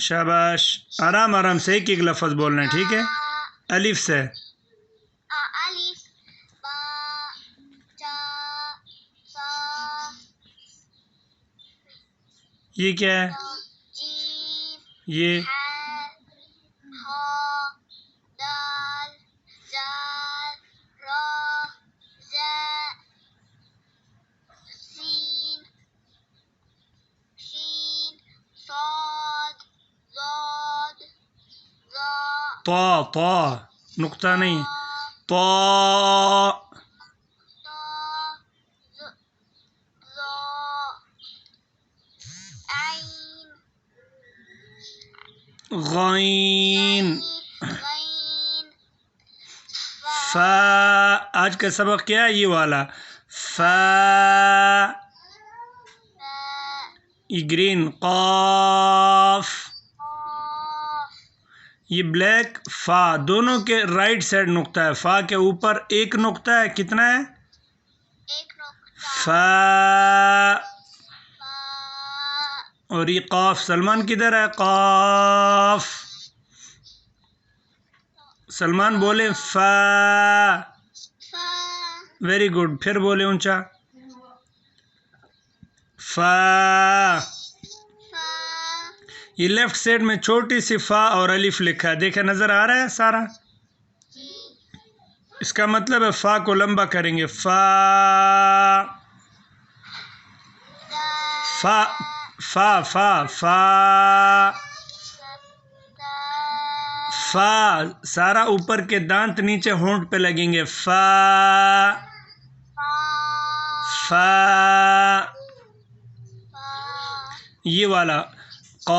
शाबाश, आराम आराम से एक एक लफ्ज़ बोलना है, ठीक है। अलिफ से अलिफ, बा, ता, सा, ये क्या है? जीम, ये हा, दाल, जाल, रा, जा, सीन, शीन, साद, ज़ाद, ज़ा, ता, ता नुक्ता नहीं, ता, ता, ज़, ज़ा, आइन, गईन, गईन, फा। आज का सबक क्या है? ये वाला फा, ये ग्रीन काफ, काफ, ये ब्लैक फा। दोनों के राइट साइड नुक्ता है, फा के ऊपर एक नुक्ता है, कितना है? एक नुक्ता, फा। फा, और ये काफ, सलमान किधर है? काफ, सलमान बोले फा। फा, वेरी गुड, फिर बोले ऊंचा, फा। फा, ये लेफ्ट साइड में छोटी सी फा और अलिफ लिखा है, देखे नजर आ रहा है सारा? जी, इसका मतलब है फा को लंबा करेंगे, फा, दा, फा, फा, फा, फा, दा, फा। सारा ऊपर के दांत नीचे होंठ पे लगेंगे, फा, फा, फा। फा, ये वाला काफ,